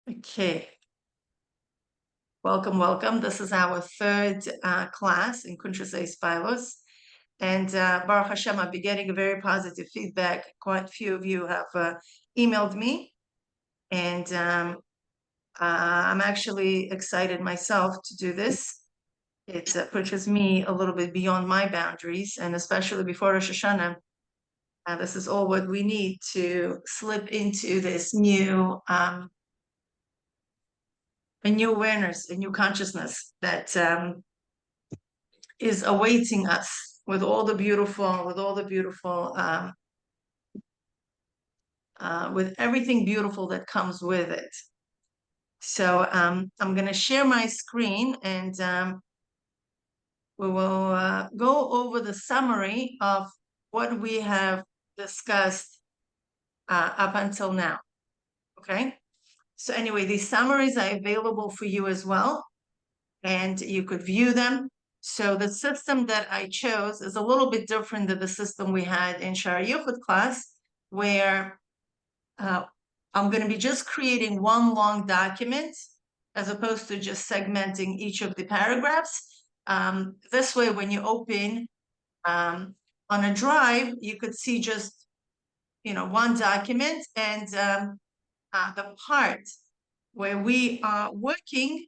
Okay. Welcome. This is our third class in Kuntres Hispaalus. And Baruch Hashem, I've been getting a very positive feedback. Quite a few of you have emailed me. And I'm actually excited myself to do this. It pushes me a little bit beyond my boundaries, and especially before Rosh Hashanah. This is all what we need to slip into this new a new awareness, a new consciousness that is awaiting us with all the beautiful, with everything beautiful that comes with it. So I'm going to share my screen, and we will go over the summary of what we have discussed up until now. Okay? So anyway, these summaries are available for you as well, and you could view them. So the system that I chose is a little bit different than the system we had in Sha'ar Yichud class, where I'm going to be just creating one long document as opposed to just segmenting each of the paragraphs. This way, when you open on a drive, you could see just, one document, and the part where we are working,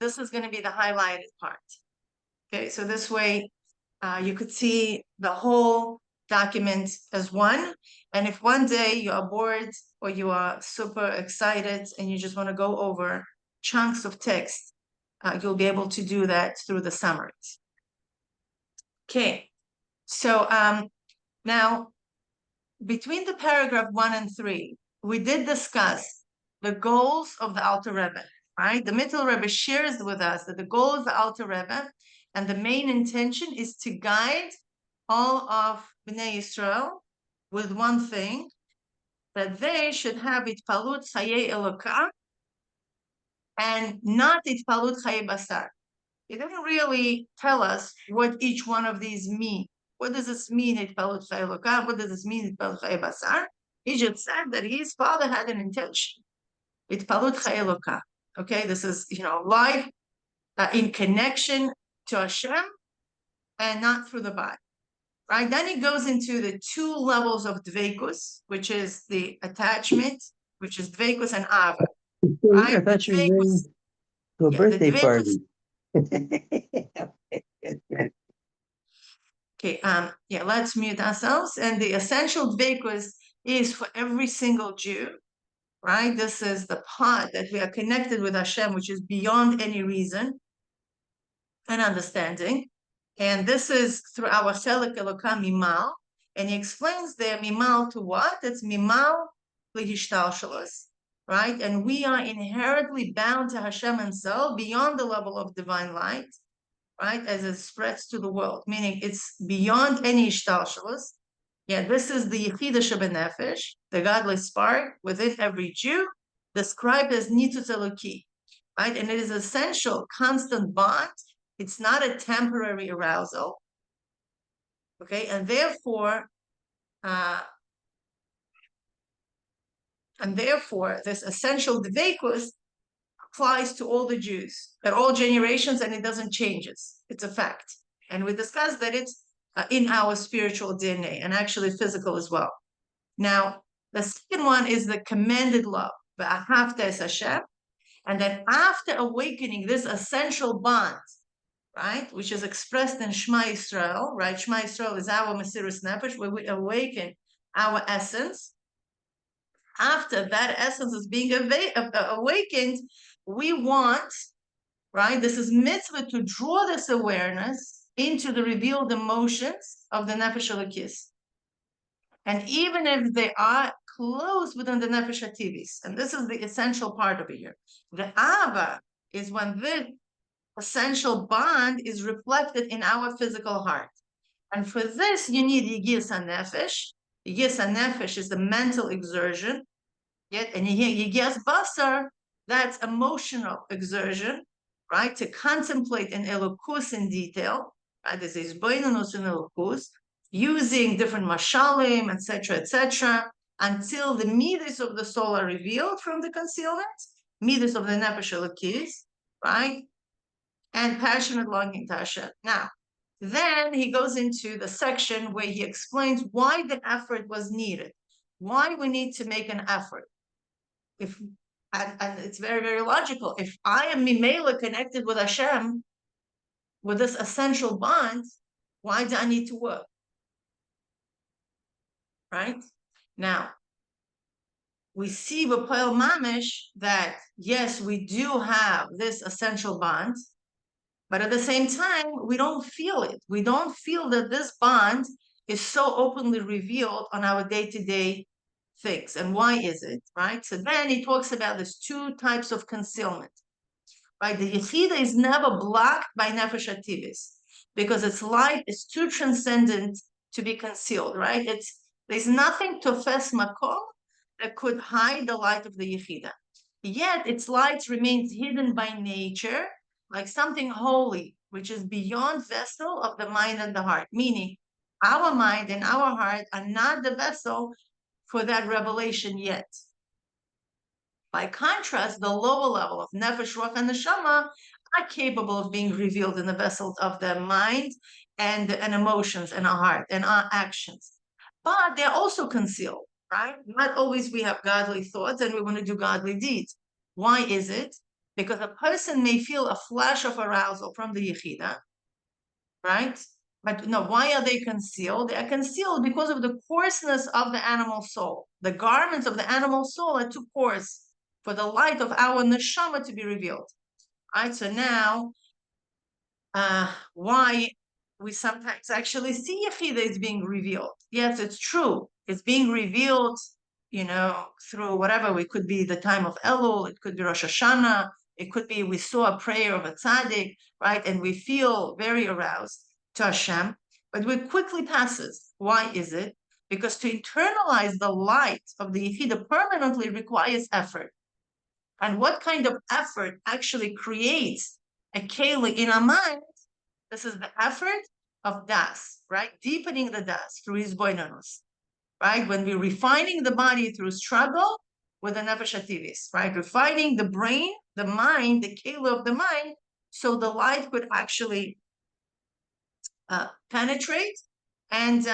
this is going to be the highlighted part. Okay, so this way you could see the whole document as one. And if one day you are bored or you are super excited and you just want to go over chunks of text, you'll be able to do that through the summaries. Okay, so now between the paragraph 1 and 3, we did discuss the goals of the Alter Rebbe, right? The Mittel Rebbe shares with us that the goal of the Alter Rebbe and the main intention is to guide all of Bnei Yisrael with one thing, that they should have itpalut Chayei Elokah and not itpalut Chayei Basar. It didn't really tell us what each one of these mean. What does this mean, itpalut Chayei Elokah? What does this mean, itpalut Chayei Basar? He just said that his father had an intention. Itpalut Chayei Elokah. Okay, this is, life in connection to Hashem and not through the body. Right? Then it goes into the two levels of dveikus, which is the attachment, which is dveikus and ava. Right? I thought you were going to a birthday party. Okay, let's mute ourselves. And the essential dveikus is for every single Jew, right? This is the part that we are connected with Hashem, which is beyond any reason and understanding. And this is through our Chelek Elokah mimal. And he explains there mimal to what? It's mimal lehishtalshelus, right? And we are inherently bound to Hashem himself beyond the level of divine light, right? As it spreads to the world, meaning it's beyond any ishtalshelus. Yeah, this is the Yechida Nefesh, the godly spark within every Jew, described as nitzutz Eloki, right? And it is essential, constant bond. It's not a temporary arousal, okay? And therefore, this essential dveikus applies to all the Jews at all generations, and it doesn't change it. It's a fact. And we discussed that it's in our spiritual DNA and actually physical as well. Now, the second one is the commanded love, v'ahavta Hashem. And then after awakening this essential bond, right, which is expressed in Shema Yisrael, right? Shema Yisrael is our Mesiras Nefesh, where we awaken our essence. After that essence is being awakened, we want, right, this is mitzvah to draw this awareness into the revealed emotions of the Nefesh Elokis. And even if they are close within the Nefesh haTivis, and this is the essential part of it here, the Ava is when this essential bond is reflected in our physical heart. And for this, you need Yigis Nefesh. Yigis Nefesh is the mental exertion. And Yigis Basar, that's emotional exertion, right? To contemplate in Elokus in detail, right? This is hisbonenus in Elokus, using different mashalim, etc., until the middos of the soul are revealed from the concealment. middos of the Nefesh Elokis, right? And passionate longing to Hashem. Now, then he goes into the section where he explains why the effort was needed, why we need to make an effort. And it's very, very logical. If I am mimela connected with Hashem, with this essential bond, why do I need to work? Right? Now, we see with Poel Mamish that, yes, we do have this essential bond, but at the same time, we don't feel it. We don't feel that this bond is so openly revealed on our day-to-day things. And why is it, right? So then he talks about these two types of concealment, right? The Yechida is never blocked by Nefesh haTivis because its light is too transcendent to be concealed, right? There's nothing to fes makom that could hide the light of the Yechida. Yet its light remains hidden by nature, like something holy, which is beyond vessel of the mind and the heart, meaning our mind and our heart are not the vessel for that revelation yet. By contrast, the lower level of Nefesh, Ruach, and Neshama are capable of being revealed in the vessels of the mind and emotions and our heart and our actions. But they're also concealed, right? Not always we have godly thoughts and we want to do godly deeds. Why is it? Because a person may feel a flash of arousal from the Yechida, right? But no, why are they concealed? They are concealed because of the coarseness of the animal soul. The garments of the animal soul are too coarse for the light of our Neshama to be revealed. Right? So now, why we sometimes actually see Yechida is being revealed. Yes, it's true. It's being revealed, through whatever. It could be the time of Elul. It could be Rosh Hashanah. It could be we saw a prayer of a tzaddik, right? And we feel very aroused to Hashem, but it quickly passes. Why is it? Because to internalize the light of the Yechida permanently requires effort. And what kind of effort actually creates a keli in our mind? This is the effort of das, right? Deepening the das through hisbonenus, right? When we're refining the body through struggle with the Nefesh haTivis, right? Refining the brain, the mind, the keli of the mind, so the light could actually penetrate and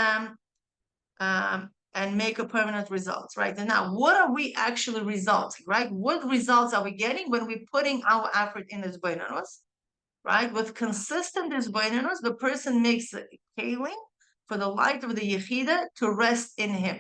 make a permanent result, right? And now, what are we actually resulting, right? What results are we getting when we're putting our effort in hisbonenus, right? With consistent hisbonenus, the person makes a kaling for the light of the Yechida to rest in him.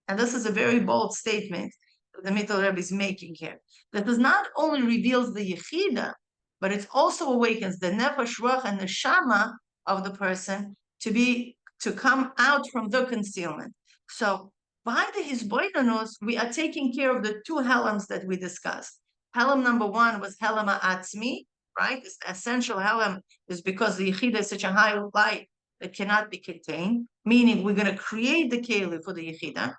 And this is a very bold statement that the Mittel Rebbe is making here. That does not only reveals the Yechida, but it also awakens the Nefesh, Ruach, and Neshama of the person to come out from the concealment. So by the hisbonenus, we are taking care of the two helams that we discussed. Helam number one was helam atzmi, right? This essential helam is because the Yechida is such a high light that cannot be contained, meaning we're going to create the keli for the Yechida.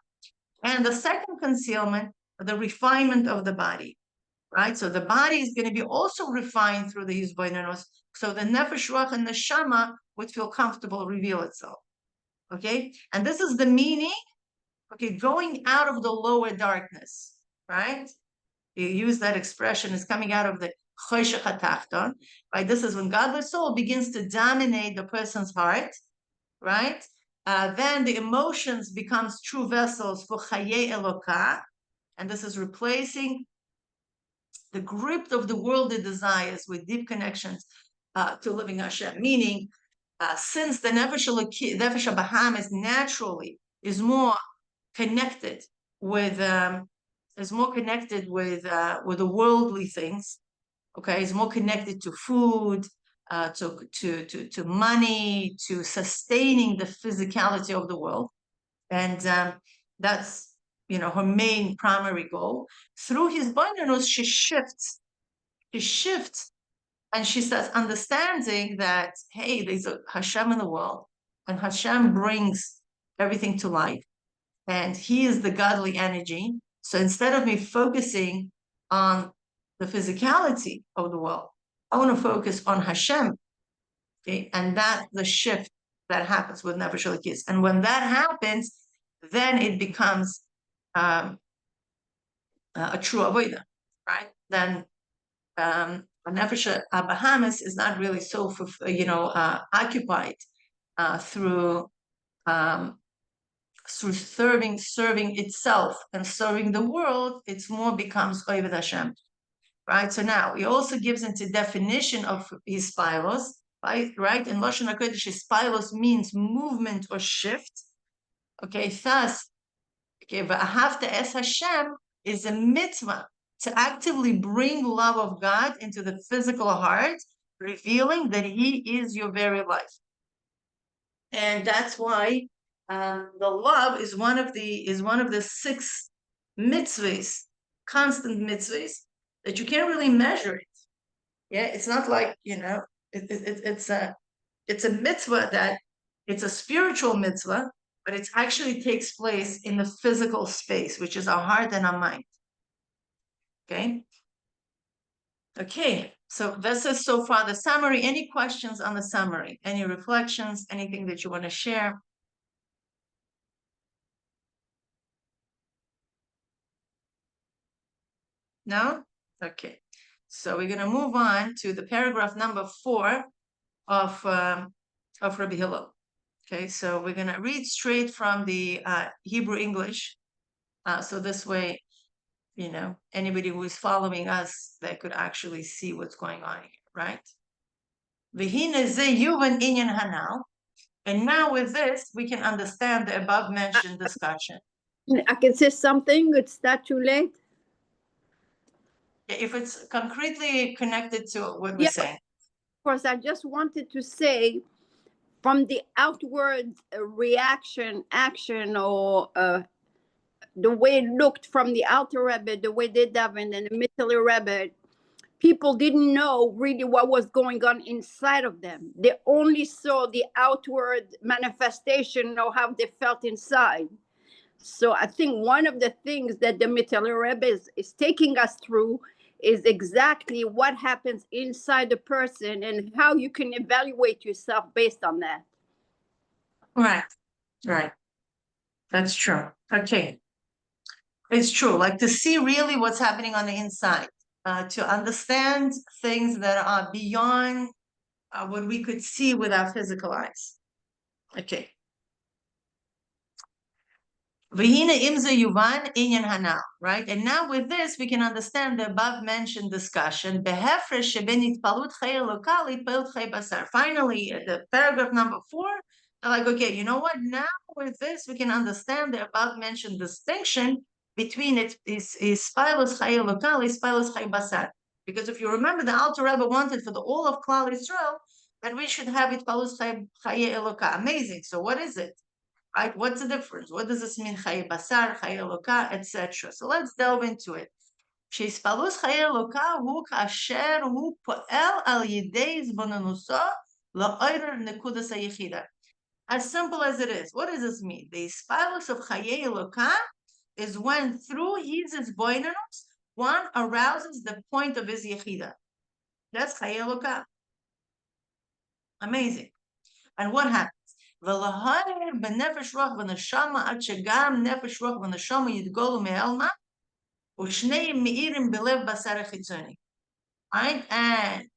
And the second concealment, the refinement of the body, right? So the body is going to be also refined through the hisbonenus, so the Nefesh, Ruach, and Neshama would feel comfortable reveal itself. Okay, and this is the meaning. Okay, going out of the lower darkness, right? You use that expression, is coming out of the choshech hatachton, right? This is when godly soul begins to dominate the person's heart, right? Then the emotions becomes true vessels for Chayei Elokah, and this is replacing the grip of the worldly desires with deep connections to living Hashem. Meaning, since the Nefesh Bahamis naturally is more connected with the worldly things, okay, is more connected to food, to money, to sustaining the physicality of the world, and that's her main primary goal. Through hisbonenus, she shifts, and she starts understanding that, hey, there's a Hashem in the world, and Hashem brings everything to life, and he is the godly energy. So instead of me focusing on the physicality of the world, I want to focus on Hashem. Okay, and that's the shift that happens with Nefesh Elokis. And when that happens, then it becomes a true avodah, right? then Nefesh Bahamas is not really so, occupied through serving itself and serving the world. It's more becomes Oved Hashem, right? So now he also gives into definition of Hispaalus, right? In Lashon HaKodesh, Hispaalus means movement or shift. Okay, thus, v'ahavta es Hashem is a mitzvah to actively bring love of God into the physical heart, revealing that He is your very life. And that's why the love is one of the 6 mitzvahs, constant mitzvahs, that you can't really measure it. Yeah, it's not like, it's a mitzvah that it's a spiritual mitzvah, but it actually takes place in the physical space, which is our heart and our mind. Okay, so this is so far the summary. Any questions on the summary? Any reflections? Anything that you want to share? No? Okay. So we're going to move on to the paragraph number 4 of Rabbi Hillel. Okay, so we're going to read straight from the Hebrew English. So this way, anybody who is following us, they could actually see what's going on here, right? And now with this, we can understand the above mentioned discussion. I can say something, it's not too late. If it's concretely connected to what we're saying. Of course, I just wanted to say, from the outward reaction, action, or the way it looked from the Alter Rebbe, the way they davened, and the Middle Rebbe, people didn't know really what was going on inside of them. They only saw the outward manifestation of how they felt inside. So I think one of the things that the Middle Rebbe is taking us through is exactly what happens inside the person and how you can evaluate yourself based on that. Right. That's true. Okay. It's true. Like to see really what's happening on the inside, to understand things that are beyond what we could see with our physical eyes. Okay. Right? And now with this, we can understand the above mentioned discussion. Finally, the paragraph number 4, like, okay, you know what? Now with this, we can understand the above mentioned distinction between Hispaalus haElokah, Hispaalus haBasar. Because if you remember, the Alter Rebbe wanted for the all of Klal Yisrael that we should have Hispaalus haElokah. Amazing. So what is it? Right? What's the difference? What does this mean? Basar, Elokah, etc. So let's delve into it. Hispaalus haElokah hu kasher hu poel al yidei hisbonenuso la'orer nekudas Yechida. As simple as it is. What does this mean? The Hispaalus of Elokah is when through his hisbonenus one arouses the point of his Yechida. That's Elokah. Amazing. And what happens? בנפש רוח ונשמה עד שגם נפש רוח ונשמה יתגולו מעלמא ושניהם מאירים בלב בשר החיצוני. Right? And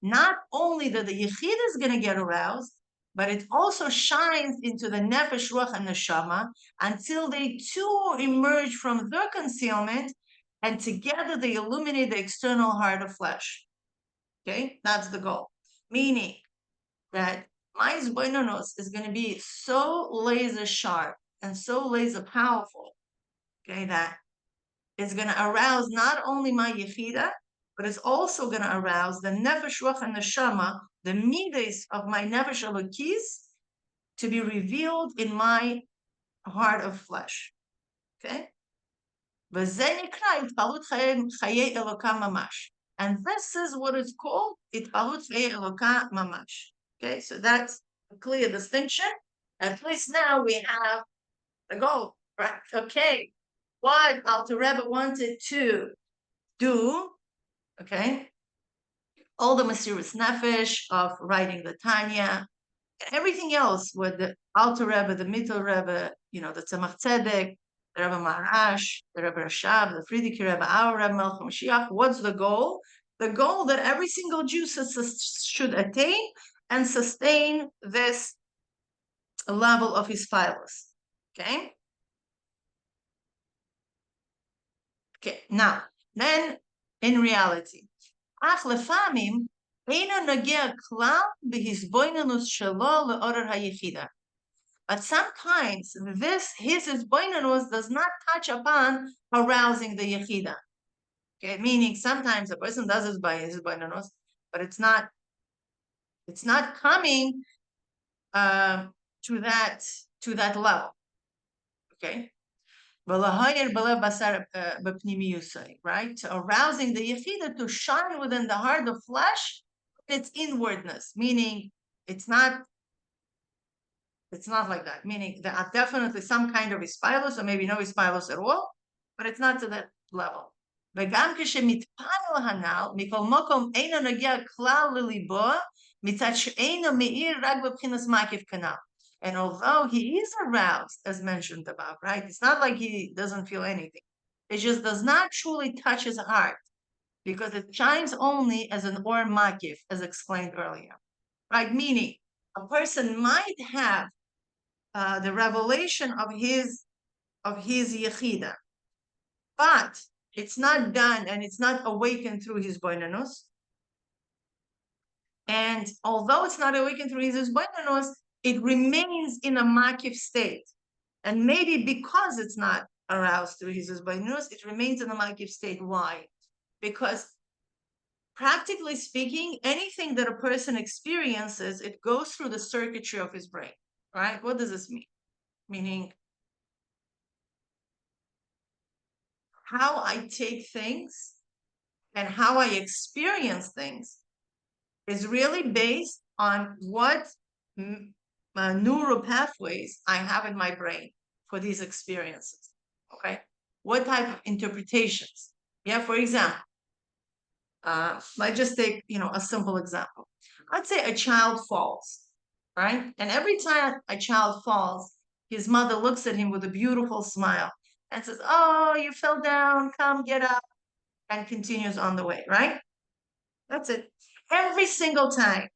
not only that the Yechida is going to get aroused, but it also shines into the Nefesh, Ruach, and Neshama until they too emerge from their concealment and together they illuminate the external heart of flesh. Okay? That's the goal. Meaning that my hisbonenus is going to be so laser sharp and so laser powerful, okay, that it's going to arouse not only my Yechida, but it's also going to arouse the Nefesh, Ruach, and Neshama, the middos of my Nefesh Elokis, to be revealed in my heart of flesh. Okay? And this is what is called Itpalut Elokah Mamash. Okay, so that's a clear distinction. At least now we have the goal, right? Okay, what Alter Rebbe wanted to do, okay, all the mysterious nefesh of writing the Tanya, everything else with the Alter Rebbe, the Middle Rebbe, the Tzemach Tzedek, the Rebbe Maharash, the Rebbe Rashab, the Frierdiker Rebbe, our Rebbe Melech Mashiach. What's the goal? The goal that every single Jew should attain and sustain this level of Hispaalus. Okay? Okay, now, then in reality, ach lefamim eino nogea klal behisbonenus shelo leorer haYechida. But sometimes his hisbonenus does not touch upon arousing the Yechida. Okay, meaning sometimes a person does this by his hisbonenus, but it's not coming to that level. Okay. Basar, right? So arousing the Yechida to shine within the heart of flesh, its inwardness, meaning it's not like that, meaning there are definitely some kind of Hispaalus, or maybe no Hispaalus at all, but it's not to that level. And although he is aroused, as mentioned above, right? It's not like he doesn't feel anything. It just does not truly touch his heart, because it shines only as an or makif, as explained earlier, right? Meaning a person might have the revelation of his Yechida, but it's not done and it's not awakened through his hisbonenus. And although it's not awakened through his hisbonenus, it remains in a makif state. And maybe because it's not aroused through his hisbonenus, it remains in a makif state. Why? Because practically speaking, anything that a person experiences, it goes through the circuitry of his brain, right? What does this mean? Meaning, how I take things and how I experience things is really based on what neural pathways I have in my brain for these experiences. Okay, what type of interpretations? Yeah, for example, let's just take a simple example. Let's say a child falls, right? And every time a child falls, his mother looks at him with a beautiful smile and says, "Oh, you fell down, come get up," and continues on the way, right? That's it. Every single time.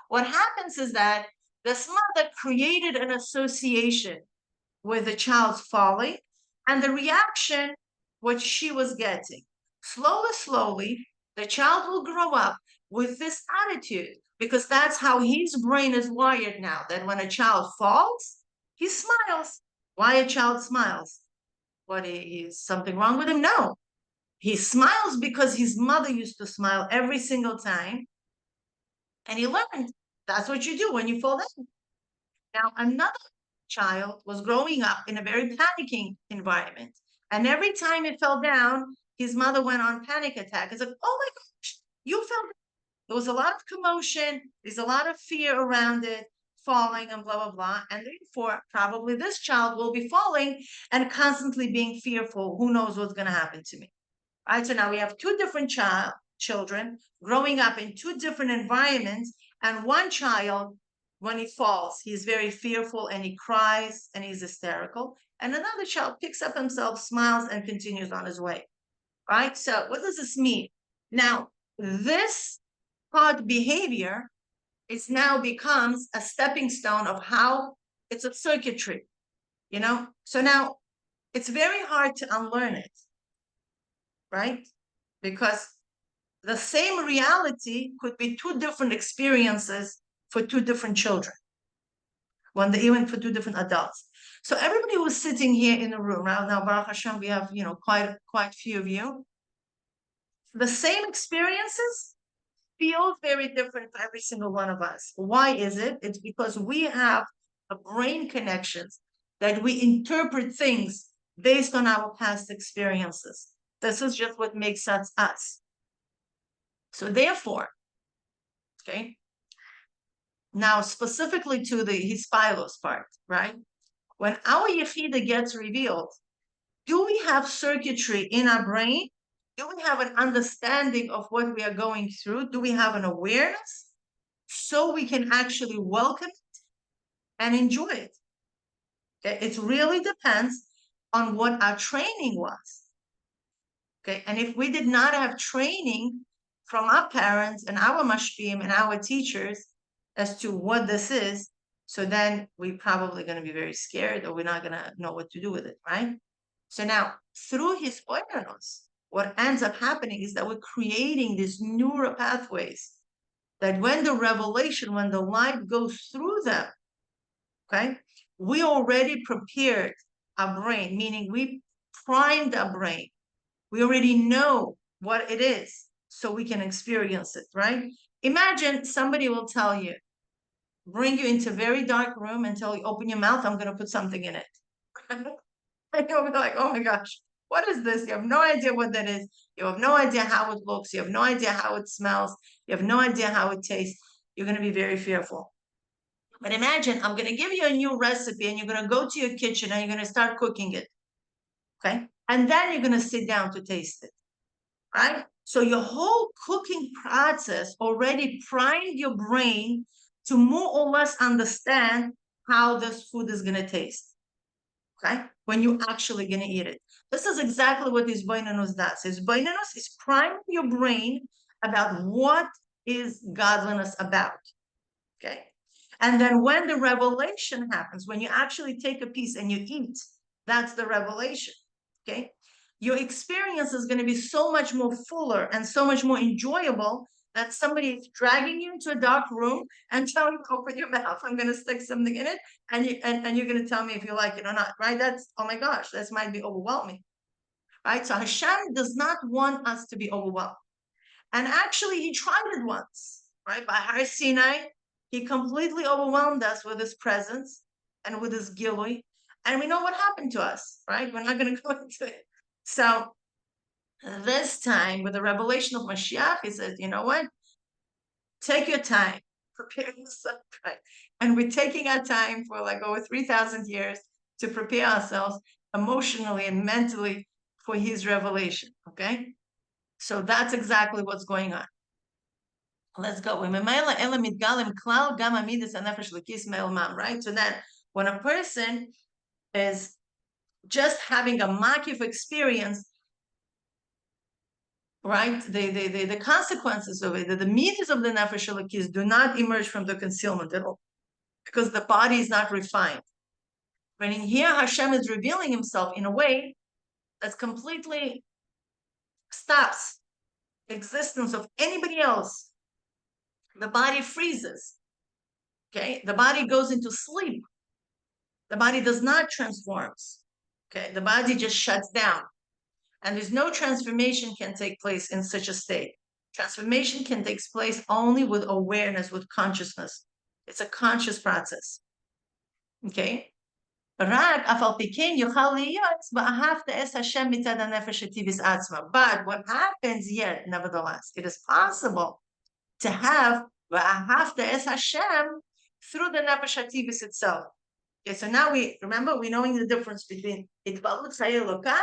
What happens is that this mother created an association with the child's falling and the reaction what she was getting. Slowly, the child will grow up with this attitude, because that's how his brain is wired now, that when a child falls, he smiles. Why a child smiles? What, is something wrong with him? No. He smiles because his mother used to smile every single time, and he learned that's what you do when you fall down. Now, another child was growing up in a very panicking environment, and every time it fell down, his mother went on panic attack. It's like, "Oh my gosh, you fell down." There was a lot of commotion, there's a lot of fear around it, falling and blah, blah, blah. And therefore, probably this child will be falling and constantly being fearful. Who knows what's going to happen to me? All right, so now we have two different children growing up in two different environments, and one child, when he falls, he's very fearful and he cries and he's hysterical, and another child picks up himself, smiles, and continues on his way. All right, so what does this mean? Now, this thought behavior now becomes a stepping stone of how it's a circuitry, so now it's very hard to unlearn it, right? Because the same reality could be two different experiences for two different children, even for two different adults. So everybody who's sitting here in the room right now, Baruch Hashem, we have quite few of you. The same experiences feel very different for every single one of us. Why is it? It's because we have a brain connections that we interpret things based on our past experiences. This is just what makes us us. So therefore, okay, now specifically to the Hispaalus part, right? When our Yechida gets revealed, do we have circuitry in our brain? Do we have an understanding of what we are going through? Do we have an awareness so we can actually welcome it and enjoy it? It really depends on what our training was. Okay, and if we did not have training from our parents and our mashpim and our teachers as to what this is, so then we're probably going to be very scared, or we're not going to know what to do with it, right? So now, through hisbonenus, what ends up happening is that we're creating these neural pathways that when the revelation, when the light goes through them, okay, we already prepared our brain, meaning we primed our brain. We already know what it is, so we can experience it, right? Imagine somebody will tell you, bring you into a very dark room and tell you, open your mouth, I'm going to put something in it. And you'll be like, oh my gosh, what is this? You have no idea what that is. You have no idea how it looks. You have no idea how it smells. You have no idea how it tastes. You're going to be very fearful. But imagine I'm going to give you a new recipe and you're going to go to your kitchen and you're going to start cooking it. Okay. And then you're going to sit down to taste it. Right? So your whole cooking process already primed your brain to more or less understand how this food is going to taste. Okay? When you're actually going to eat it. This is exactly what hisbonenus does. Hisbonenus is priming your brain about what is godliness about. Okay? And then when the revelation happens, when you actually take a piece and you eat, that's the revelation. Okay? Your experience is going to be so much more fuller and so much more enjoyable that somebody is dragging you into a dark room and telling you, open your mouth, I'm going to stick something in it, and you're going to tell me if you like it or not, right? That's, oh my gosh, this might be overwhelming, right? So Hashem does not want us to be overwhelmed. And actually, he tried it once, right? By Har Sinai, he completely overwhelmed us with his presence and with his G-dly. And we know what happened to us, right? We're not going to go into it. So this time, with the revelation of Mashiach, he says, you know what? Take your time, prepare yourself, right? And we're taking our time for like over 3,000 years to prepare ourselves emotionally and mentally for his revelation, okay? So that's exactly what's going on. Let's go. Right? So then when a person is just having a makif experience, right? The consequences of it, the middos of the Nefesh Elokis do not emerge from the concealment at all, because the body is not refined. But in here, Hashem is revealing himself in a way that completely stops existence of anybody else. The body freezes. Okay, the body goes into sleep. The body does not transform. Okay, the body just shuts down. And there's no transformation can take place in such a state. Transformation can take place only with awareness, with consciousness. It's a conscious process. Okay? But what happens yet, nevertheless, it is possible to have Hashem through the Nefesh haTivis itself. Okay, so now we knowing the difference between Elokah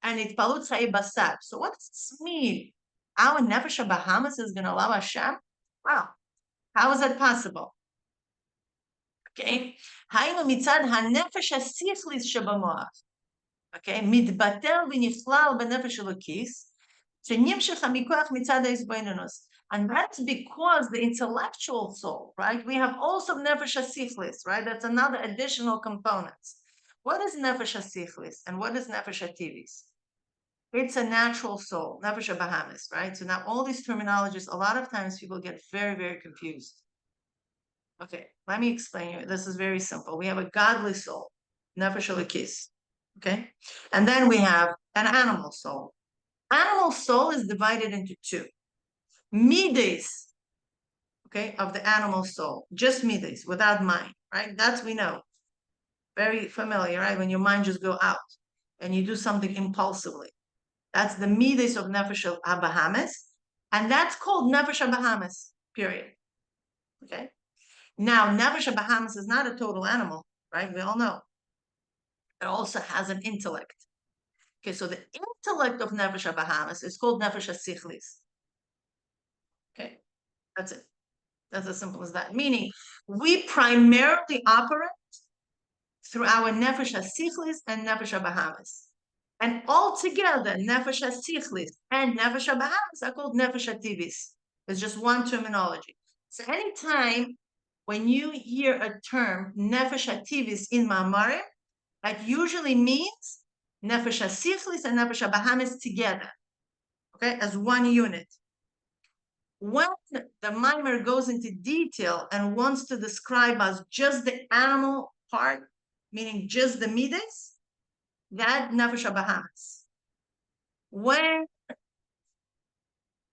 and Basar. So what does this mean? Our Nefesh Bahamas is going to allow Hashem? Wow. How is that possible? Okay. Okay. מתבטל ונכלל בנפש אלוקיס, שנמשך המיקוח מצד ההסבוננוס. And that's because the intellectual soul, right? We have also Nefesh sichlis, right? That's another additional component. What is Nefesh sichlis and what is Nefesh haTivis? It's a natural soul, Nefesh Bahamas, right? So now all these terminologies, a lot of times people get very, very confused. Okay, let me explain you. This is very simple. We have a godly soul, Nefesh Elokis, okay? And then we have an animal soul. Animal soul is divided into two. Middos, okay, of the animal soul, just middos, without mind, right? That's we know. Very familiar, right? When your mind just go out and you do something impulsively. That's the middos of Nefesh Bahamas, and that's called Nefesh Bahamas, period. Okay? Now, Nefesh Bahamas is not a total animal, right? We all know. It also has an intellect. Okay, so the intellect of Nefesh Bahamas is called Nefesh sichlis. Okay, that's it. That's as simple as that. Meaning, we primarily operate through our Nefesh sichlis and Nefesh Bahamas. And altogether, Nefesh sichlis and Nefesh Bahamas are called Nefesh haTivis. It's just one terminology. So anytime when you hear a term Nefesh haTivis in Ma'amarim, that usually means Nefesh sichlis and Nefesh Bahamas together, okay, as one unit. When the Maimer goes into detail and wants to describe as just the animal part, meaning just the middos, that Nefesh Bahamas. When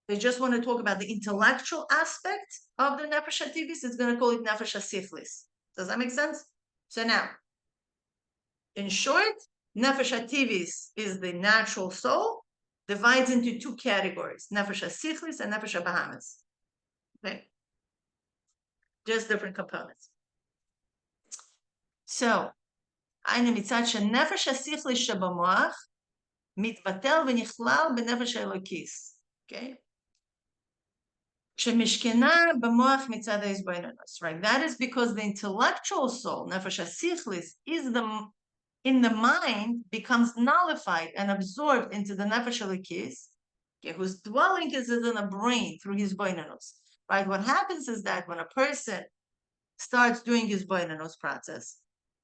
they just want to talk about the intellectual aspect of the Nefesh haTivis, it's going to call it Nefesh sichlis. Does that make sense? So now, in short, Nefesh haTivis is the natural soul, divides into two categories, Nefesh sichlis and Nefesh Bahamas. Okay, just different components. So, eine מצד שנפש השכלי שבמוח מתבטל ונכלל בנפש האלוקיס. Okay? שמשכנה במוח מצד ההסבוננוס. Right? That is because the intellectual soul, נפש השכליס, in the mind becomes nullified and absorbed into the nefesh Elokis, okay, whose dwelling is in the brain through hisbonenus. Right? What happens is that when a person starts doing his hisbonenus process,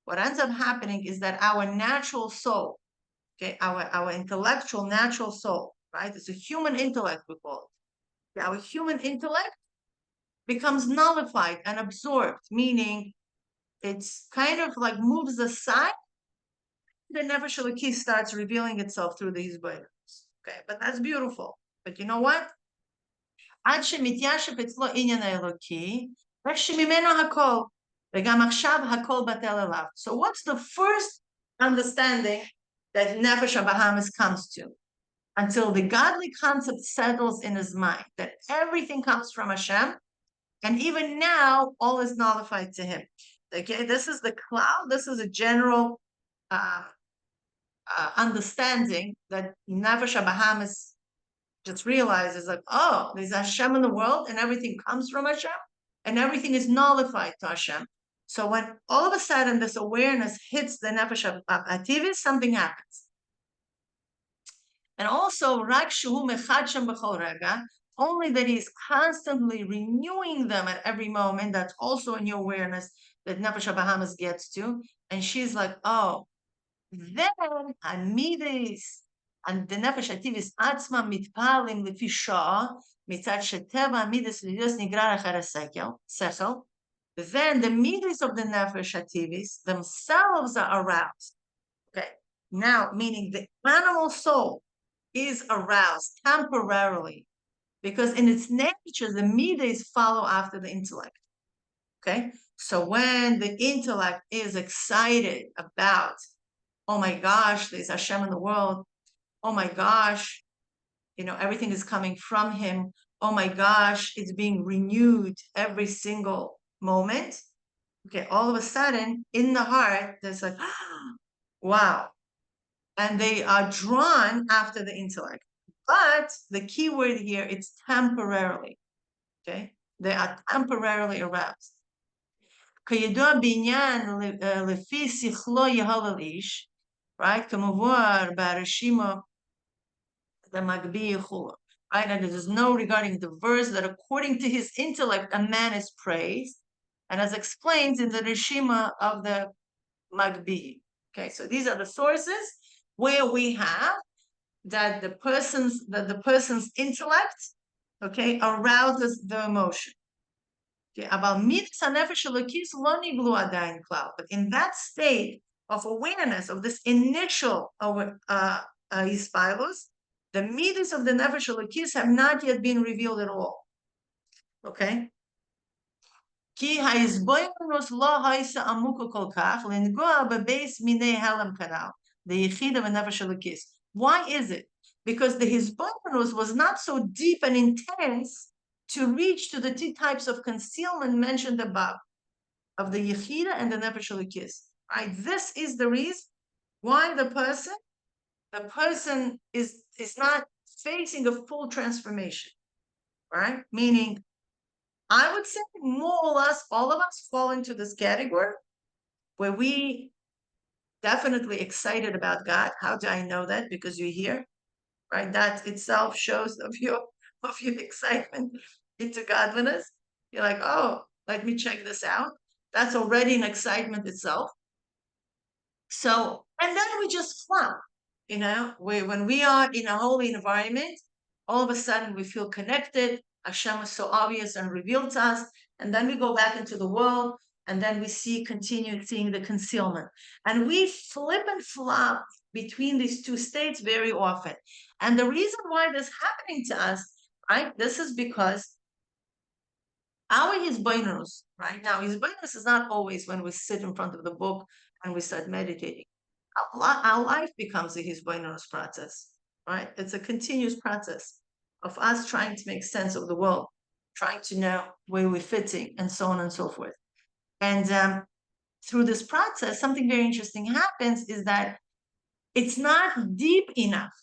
what ends up happening is that our natural soul, okay, our intellectual natural soul, right? It's a human intellect, we call it. Our human intellect becomes nullified and absorbed, meaning it's kind of like moves aside. The Nefesh Elokis starts revealing itself through the hisbonenus. Okay, but that's beautiful. But you know what? עד שמתיישב אצלו עניין האלוקי, רק שממנו הכל. וגם עכשיו הכל בטל אליו. So what's the first understanding that Nefesh Bahamas comes to? Until the godly concept settles in his mind, that everything comes from Hashem, and even now, all is nullified to him. Okay, this is the cloud, this is a general understanding that Nefesh Bahamas just realizes like, oh, there's Hashem in the world, and everything comes from Hashem, and everything is nullified to Hashem. So when all of a sudden this awareness hits the Nefesh haTivis, something happens. And also, only that he's constantly renewing them at every moment. That's also a new awareness that Nefesh Bahamas gets to. And she's like, oh, then middos and the Nefesh haTivis atzma mitpalim lefi shah mitzad sheteva middos lidos nigrar achar sechel. Then the middos of the Nefesh haTivis themselves are aroused. Okay, now meaning the animal soul is aroused temporarily because in its nature the middos follow after the intellect. Okay, so when the intellect is excited about, oh my gosh, there's Hashem in the world. Oh my gosh, everything is coming from him. Oh my gosh, it's being renewed every single moment. Okay, all of a sudden, in the heart, there's like, wow. And they are drawn after the intellect. But the key word here, it's temporarily. Okay, they are temporarily aroused. כידוע בעניין לפי sichlo יהולל איש, right? כמובן ברשימה right? And there is no regarding the verse that according to his intellect, a man is praised, and as explained in the Rishima of the Magbi. Okay, so these are the sources where we have that the person's intellect, okay, arouses the emotion. Okay, about middos hanefesh Elokis lo niglu adayin klal, but in that state of awareness of this initial Hispaalus, the middos of the Nefesh Elokis have not yet been revealed at all. Okay? Ki hahisbonenus lo haisa amuka kol kach lingua bebeis minei helam kanal, the Yechida v'Nefesh Elokis. Why is it? Because the hisbonenus was not so deep and intense to reach to the two types of concealment mentioned above, of the Yechida and the Nefesh Elokis. Right? This is the reason why the person is not facing a full transformation, right? Meaning, I would say more or less all of us fall into this category where we definitely excited about God. How do I know that? Because you're here, right? That itself shows of your excitement into godliness. You're like, oh, let me check this out. That's already an excitement itself. So, and then we just flop, when we are in a holy environment, all of a sudden we feel connected. Hashem is so obvious and revealed to us. And then we go back into the world, and then we continue seeing the concealment. And we flip and flop between these two states very often. And the reason why this is happening to us, right, this is because our hisbonenus, right now, hisbonenus is not always when we sit in front of the book and we start meditating. Our life becomes a hisbonenus process, right? It's a continuous process of us trying to make sense of the world, trying to know where we're fitting, and so on and so forth. And through this process, something very interesting happens is that it's not deep enough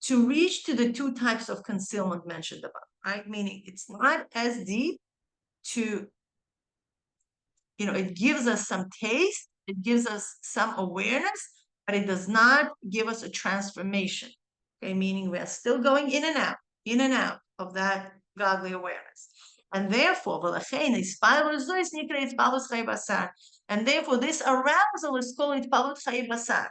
to reach to the two types of concealment mentioned above, right? Meaning it's not as deep to, it gives us some taste, it gives us some awareness, but it does not give us a transformation. Okay, meaning we are still going in and out of that godly awareness. And therefore, and therefore this arousal is called Hitpalut Chayei Basar.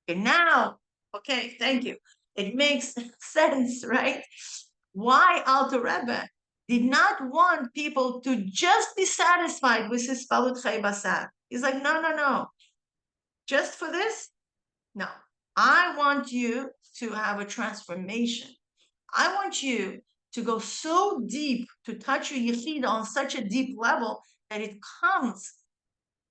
Okay, now, okay, thank you. It makes sense, right? Why Alter Rebbe did not want people to just be satisfied with Hispalut Chayei Basar. He's like, no. Just for this? No. I want you to have a transformation. I want you to go so deep, to touch your Yechida on such a deep level that it comes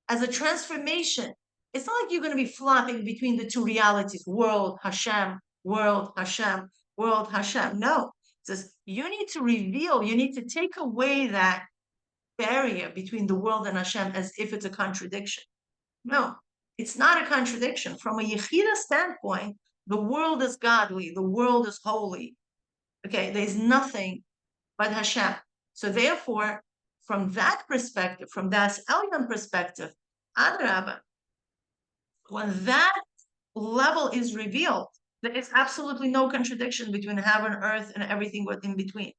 as a transformation. It's not like you're going to be flopping between the two realities, world, Hashem, world, Hashem, world, Hashem. No. It says you need to reveal, you need to take away that barrier between the world and Hashem as if it's a contradiction. No, it's not a contradiction. From a Yechida standpoint, the world is godly, the world is holy. Okay, there's nothing but Hashem. So therefore, from that perspective, from that Elyon perspective, Adrabah, when that level is revealed, there is absolutely no contradiction between heaven, earth, and everything within between.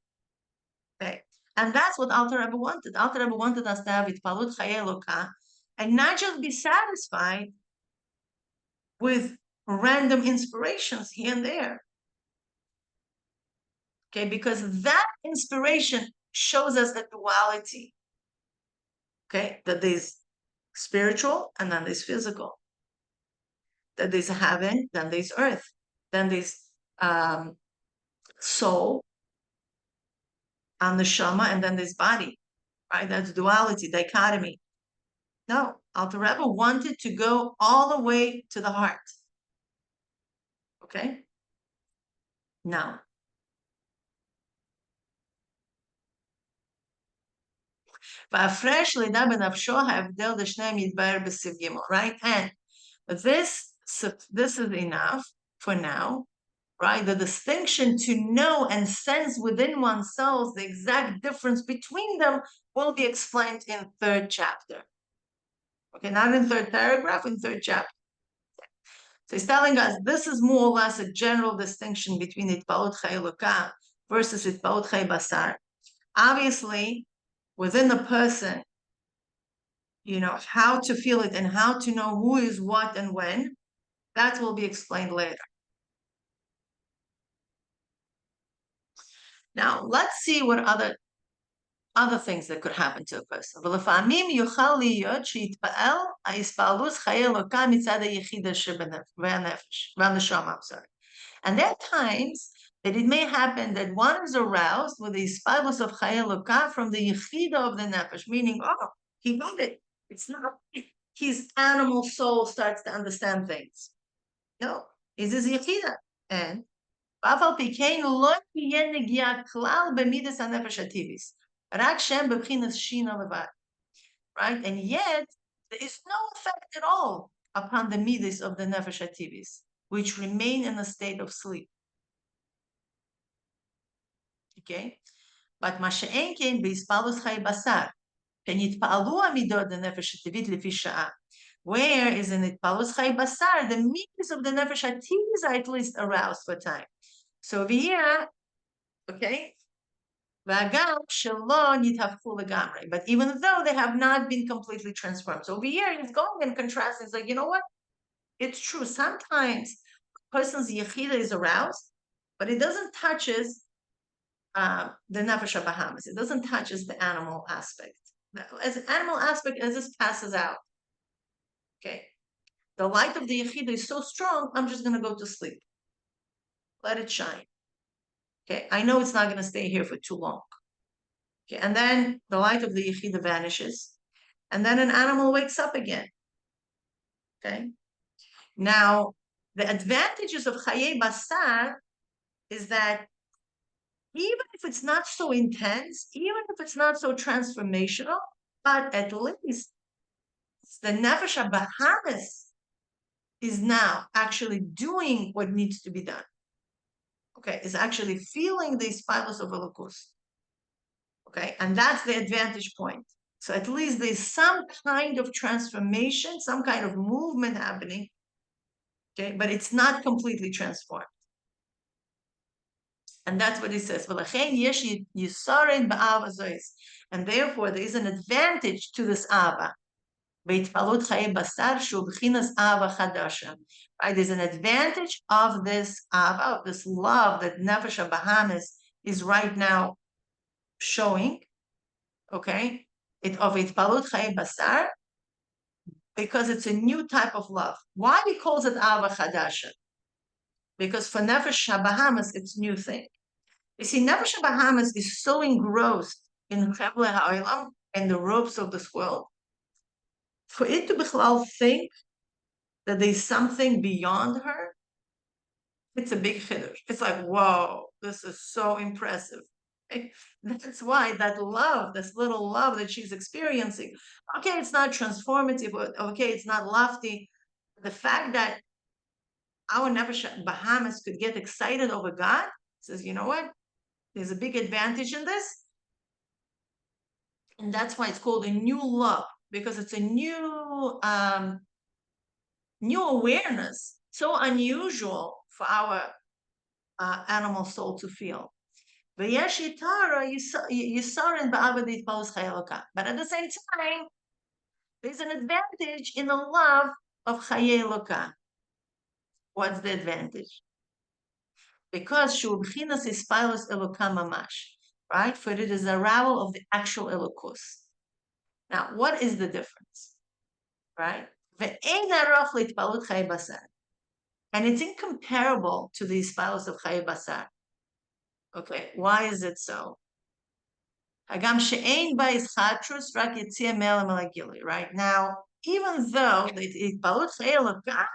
Okay, and that's what Alter Rebbe wanted. Alter Rebbe wanted us to have Hitpalut Chayei Elokah and not just be satisfied with random inspirations here and there. Okay, because that inspiration shows us the duality. Okay, that there's spiritual and then there's physical. That there's heaven, then there's earth, then there's soul and Neshama, and then there's body. Right? That's duality, dichotomy. No, Alter Rebbe wanted to go all the way to the heart. Okay? Now, right? And this is enough for now, right? The distinction to know and sense within oneself the exact difference between them will be explained in third chapter. Okay, not in third paragraph, in third chapter. So he's telling us this is more or less a general distinction between Hitpalut Chayei Elokah versus Hitpalut Chayei Basar. Obviously, within the person, how to feel it and how to know who is what and when, that will be explained later. Now, let's see what other things that could happen to a person. And there are times that it may happen that one is aroused with the Hispaalus of haElokah from the Yechida of the Nefesh, meaning, oh, he got it. It's not his animal soul starts to understand things. No, it's his Yechida. And right? And yet, there is no effect at all upon the middos of the Nefesh haTivis, which remain in a state of sleep. Okay? But Masha'enkein Hispaalus Chayei Basar, שנתפעלו המידות לנפש הטבעית לפי שעה. Where is in Hispaalus Chayei Basar, the middos of the Nefesh haTivis are at least aroused for time. So over here, okay, but even though they have not been completely transformed. So over here, he's going and contrasting. He's like, you know what? It's true. Sometimes a person's Yechida is aroused, but it doesn't touches the Nefesh Bahamas. It doesn't touches the animal aspect. As an animal aspect, as this passes out, okay, the light of the Yechida is so strong, I'm just going to go to sleep. Let it shine. Okay, I know it's not going to stay here for too long. Okay, and then the light of the Yechida vanishes, and then an animal wakes up again. Okay, now the advantages of Chayei Basar is that even if it's not so intense, even if it's not so transformational, but at least the Nefesh Bahamas is now actually doing what needs to be done. Okay, is actually feeling the Hispaalus of Elokus. Okay, and that's the advantage point. So at least there's some kind of transformation, some kind of movement happening. Okay, but it's not completely transformed. And that's what he says. And therefore, there is an advantage to this Ava. Right? There's an advantage of this Ava, of this love that Nefesh Bahamas is right now showing. Okay, of Hispaalus Chayei Basar, because it's a new type of love. Why he calls it Ava Chadasha? Because for Nefesh Bahamas, it's new thing. You see, Nefesh Bahamas is so engrossed in Chevle Ha'olam and the ropes of this world, for it to bichlal think that there's something beyond her, it's a big chiddush. It's like, whoa, this is so impressive. That's why that love, this little love that she's experiencing, okay, it's not transformative, okay, it's not lofty. The fact that our Nefesh Bahamas could get excited over God says, you know what? There's a big advantage in this. And that's why it's called a new love, because it's a new awareness, so unusual for our animal soul to feel. But at the same time, there's an advantage in the love of Elokah. What's the advantage? Because Shubchinas Hispaalus Elokah mamash, right? For it is a arousal of the actual Elokus. Now, what is the difference? Right? And it's incomparable to the Hispaalus of Chayei Basar. Okay, why is it so? Right now, even though the Hispaalus Elokah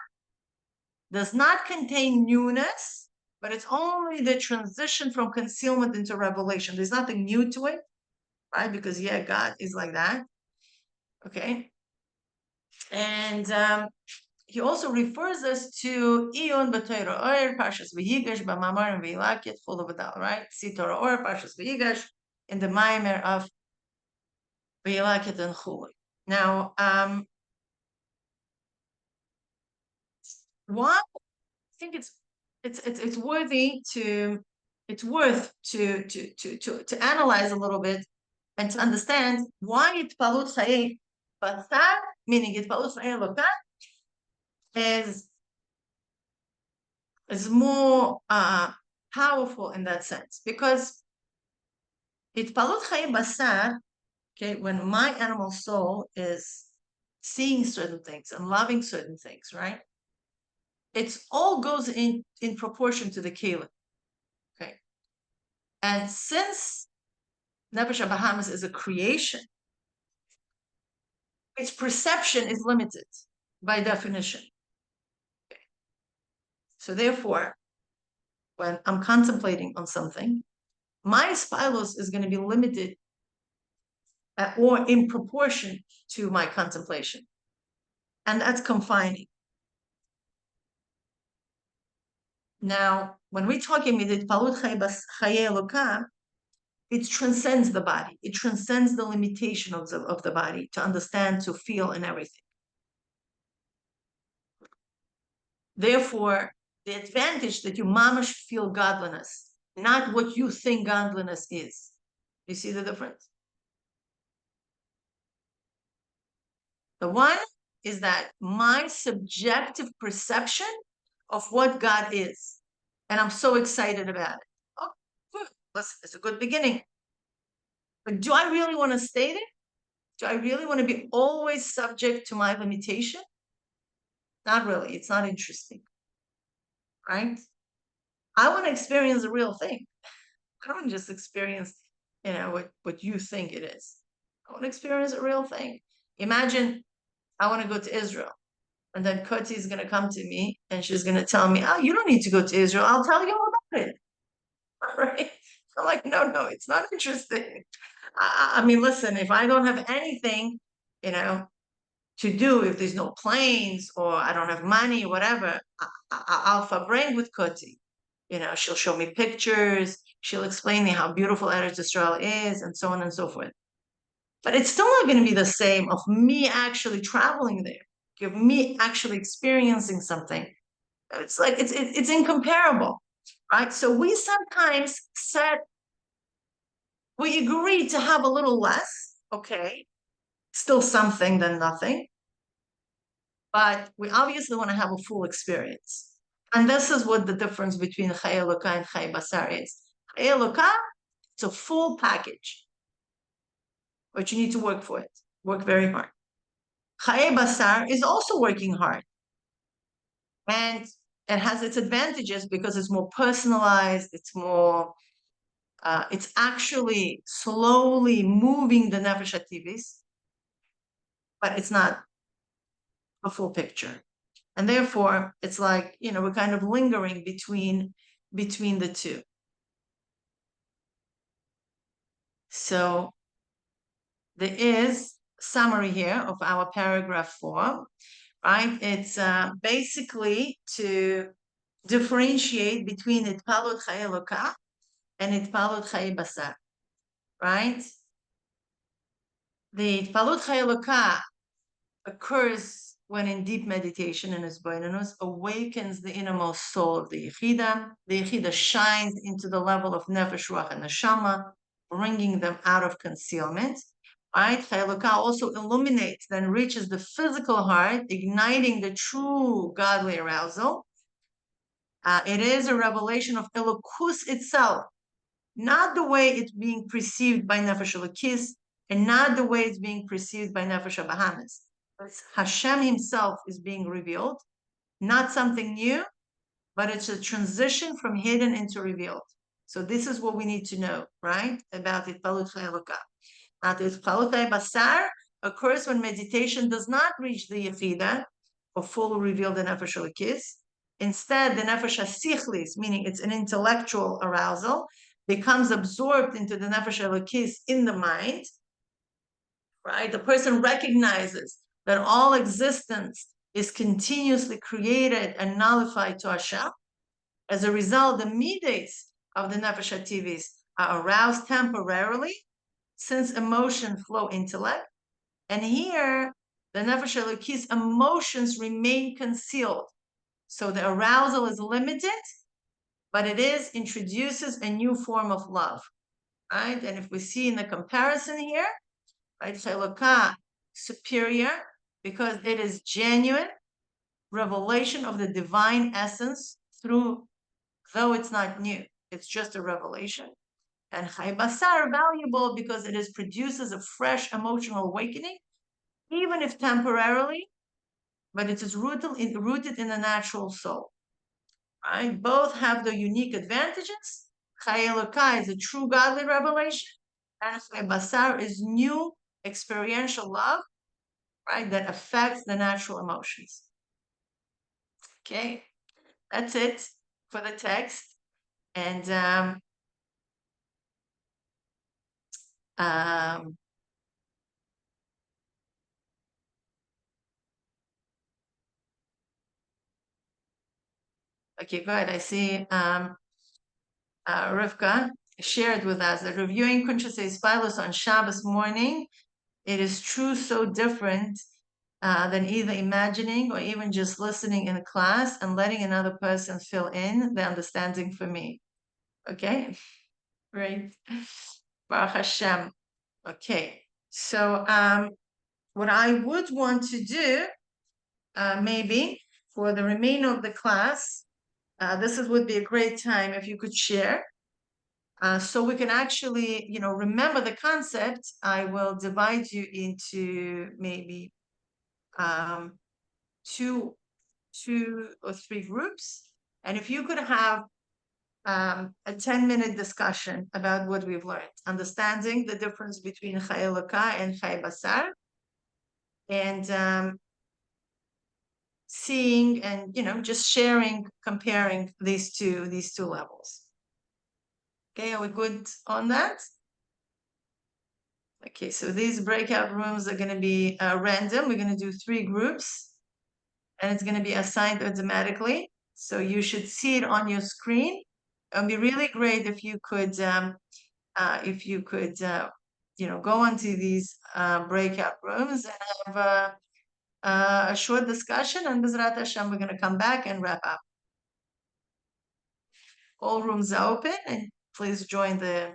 does not contain newness, but it's only the transition from concealment into revelation. There's nothing new to it, right? Because yeah, God is like that. Okay, and he also refers us to Ion B'Torah Or, Parshas V'Yigash, B'Mamar and V'Elakah, full of it all, right? See Torah Or, Parshas V'Yigash, in the Maimer of V'Elakah and Chulei. Now, why I think it's worth to analyze a little bit and to understand why Hispaalus Chayei Basar, meaning Hispaalus Chayei Elokah, is more powerful in that sense, because Hispaalus Chayei Basar, okay, when my animal soul is seeing certain things and loving certain things, right? It all goes in proportion to the kelim, okay? And since Nefesh Bahamas is a creation, its perception is limited by definition. Okay. So therefore, when I'm contemplating on something, my Hispaalus is going to be limited or in proportion to my contemplation. And that's confining. Now, when we're talking about Hispaalus Chayei Elokah, it transcends the body. It transcends the limitation of the body to understand, to feel, and everything. Therefore, the advantage that you mamash feel godliness, not what you think godliness is. You see the difference? The one is that my subjective perception of what God is. And I'm so excited about it. Oh, good. It's a good beginning. But do I really want to stay there? Do I really want to be always subject to my limitation? Not really. It's not interesting. Right? I want to experience the real thing. I don't just experience, what you think it is. I want to experience a real thing. Imagine I want to go to Israel. And then Koti is going to come to me and she's going to tell me, oh, you don't need to go to Israel. I'll tell you all about it. All right. I'm like, no, it's not interesting. I mean, listen, if I don't have anything, to do, if there's no planes or I don't have money, whatever, I'll fabreng with Koti. She'll show me pictures. She'll explain me how beautiful Eretz Israel is and so on and so forth. But it's still not going to be the same of me actually traveling there, of me actually experiencing something. It's like, it's incomparable, right? So we sometimes we agree to have a little less, okay, still something than nothing, but we obviously want to have a full experience. And this is what the difference between haElokah and Basar is. haElokah, it's a full package, but you need to work for it, work very hard. Basar is also working hard. And it has its advantages because it's more personalized, it's actually slowly moving the Nefesh haTivis, but it's not a full picture. And therefore, it's like, we're kind of lingering between the two. So there is summary here of our paragraph 4, right? It's basically to differentiate between Hitpalut haElokah and Hitpalut Basar, right? The Hitpalut haElokah occurs when in deep meditation in hisbonenus, awakens the innermost soul of the Yechida. The Yechida shines into the level of Nefesh, Ruach, and Neshama, bringing them out of concealment. Right? haElokah also illuminates, then reaches the physical heart, igniting the true godly arousal. It is a revelation of Elokus itself, not the way it's being perceived by Nefesh Elokis, and not the way it's being perceived by Nefesh Bahamis. Hashem himself is being revealed, not something new, but it's a transition from hidden into revealed. So this is what we need to know, right? About Hitpalut haElokah. Now, the Hitpalut Basar occurs when meditation does not reach the Yechida, or full revealed the Nefesh Elokis. Instead, the Nefesh sichlis, meaning it's an intellectual arousal, becomes absorbed into the Nefesh Elokis in the mind, right? The person recognizes that all existence is continuously created and nullified to Hashem. As a result, the middos of the Nefesh haTivis are aroused temporarily, since emotion flow intellect. And here, the Nefesh Elokis emotions remain concealed. So the arousal is limited, but it introduces a new form of love, right? And if we see in the comparison here, right, Elokah superior, because it is genuine revelation of the divine essence though it's not new, it's just a revelation. And Basar valuable because it produces a fresh emotional awakening, even if temporarily, but it is rooted in the natural soul. Right? Both have their unique advantages. haElokah is a true godly revelation, and Basar is new experiential love, right, that affects the natural emotions. Okay, that's it for the text. And okay, good. I see Rivka shared with us that reviewing Kuntres Hispaalus on Shabbos morning, it is true so different than either imagining or even just listening in a class and letting another person fill in the understanding for me. Okay, great. Baruch Hashem. Okay, so what I would want to do, maybe for the remainder of the class, would be a great time if you could share. So we can actually, remember the concept. I will divide you into maybe two or three groups. And if you could have a 10-minute discussion about what we've learned, understanding the difference between haElokah and Basar, and seeing and just sharing, comparing these two levels. Okay, are we good on that? Okay, so these breakout rooms are going to be random. We're going to do 3 groups, and it's going to be assigned automatically. So you should see it on your screen. It would be really great if you could, go onto these breakout rooms and have a short discussion. And B'ezrat Hashem, we're going to come back and wrap up. All rooms are open, and please join the.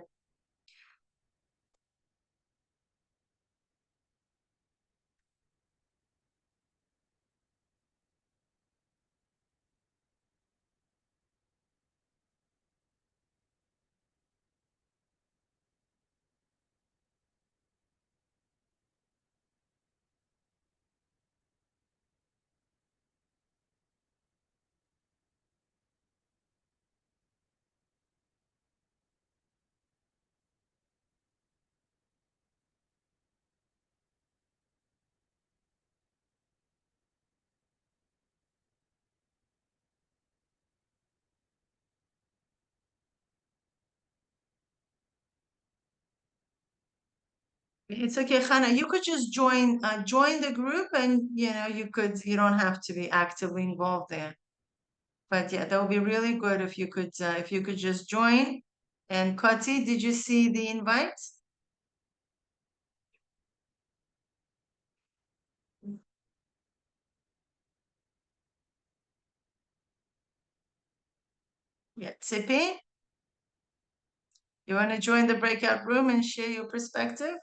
It's okay, Hannah. You could just join the group, and you don't have to be actively involved there. But yeah, that would be really good if you could just join. And Kati, did you see the invite? Yeah, Tzipi, you want to join the breakout room and share your perspective?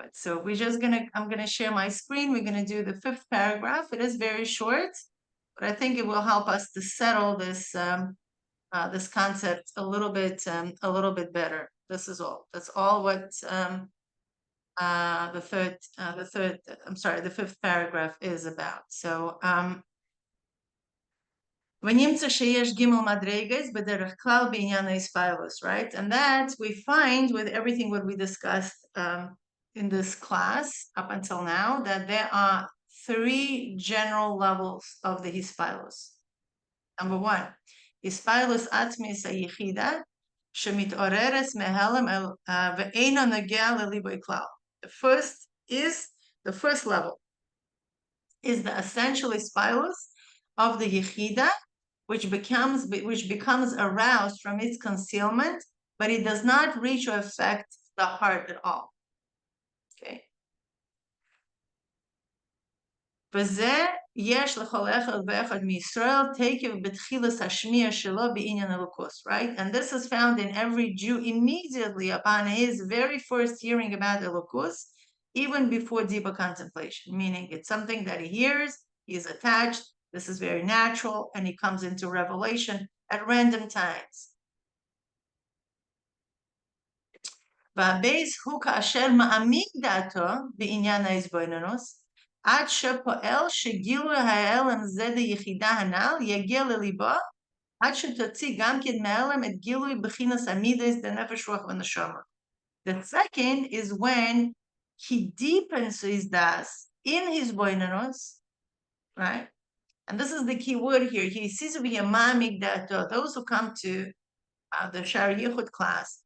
But so I'm gonna share my screen. We're gonna do the 5th paragraph. It is very short, but I think it will help us to settle this this concept a little bit better. This is all. That's all what the 5th paragraph is about. So ונמצא שיש ג' מדרגות בדרך כלל בעניין haElokis, right? And that we find with everything what we discussed in this class up until now, that there are 3 general levels of the Hispaalus. Number 1, Hispaalus atmis Yechida שמתעוררת מהלם ואינו נוגע לליבו כלל. The first level is the essential Hispaalus of the Yechida, which becomes aroused from its concealment, but it does not reach or affect the heart at all. Okay. וזה יש לכל אחד ואחד מישראל תקף בתחילת השמיעה שלו בעניין אלוקוס, right? And this is found in every Jew immediately upon his very first hearing about Elokus, even before deeper contemplation, meaning it's something that he hears, he's attached, this is very natural, and he comes into revelation at random times. והבייס הוא כאשר מעמיק דעתו בעניין ההסבוננוס, עד שפועל שגילוי ההלם זה ליחידה הנ"ל יגיע לליבו, עד שתוציא גם כן מההלם את גילוי בחינס middos נפש רוח ונשמה. The second is when he deepens his das in hisbonenus, right? And this is the key word here. He sees to be a mamig that those who come to the Shari Yichud class,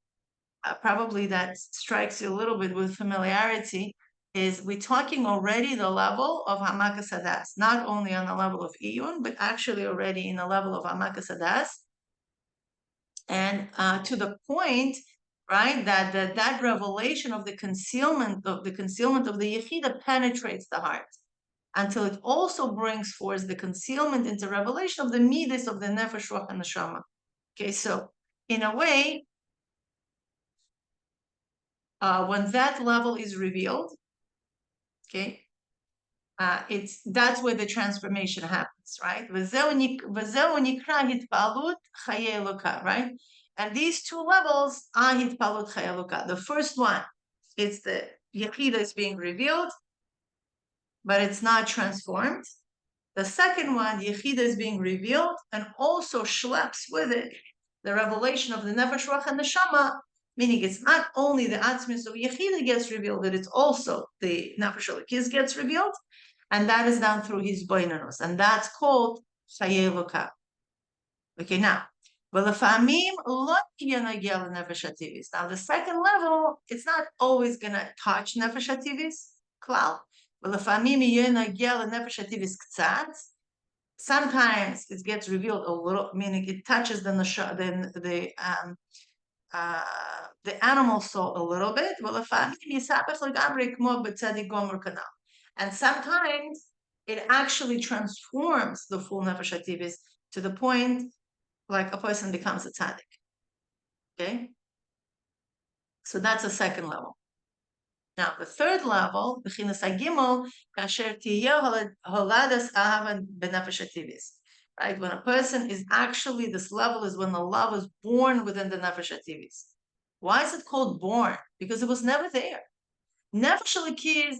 probably that strikes you a little bit with familiarity, is we're talking already the level of Hamakas Hadas, not only on the level of Iyun, but actually already in the level of Hamakas Hadas. And to the point, right, that revelation of the concealment of the Yechida penetrates the heart until it also brings forth the concealment into revelation of the middos of the Nefesh, Ruach, and Neshama. Okay, so in a way, when that level is revealed, okay, that's where the transformation happens, right? Right? And these two levels are Hispaalus haElokah. The first one, it's the Yechida is being revealed, but it's not transformed. The second one, the Yechida is being revealed and also schleps with it the revelation of the Nefesh, Ruach, and Neshama, meaning it's not only the Atzmis of Yechida gets revealed, but it's also the Nefesh Elokis gets revealed, and that is done through hisbonenus, and that's called haElokah. Okay, now, now the second level, it's not always going to touch Nefesh haTivis, klal. Sometimes it gets revealed a little, meaning it touches the animal soul a little bit. And sometimes it actually transforms the full Nefesh haTivis to the point like a person becomes a tzaddik. Okay? So that's a second level. Now, the third level, b'chinas hagimel, kasher tiyeh holadas ahavan b'nefesh haTivis. Right? When a person is actually, this level is when the love is born within the Nefesh haTivis. Why is it called born? Because it was never there. Nefesh Elokis,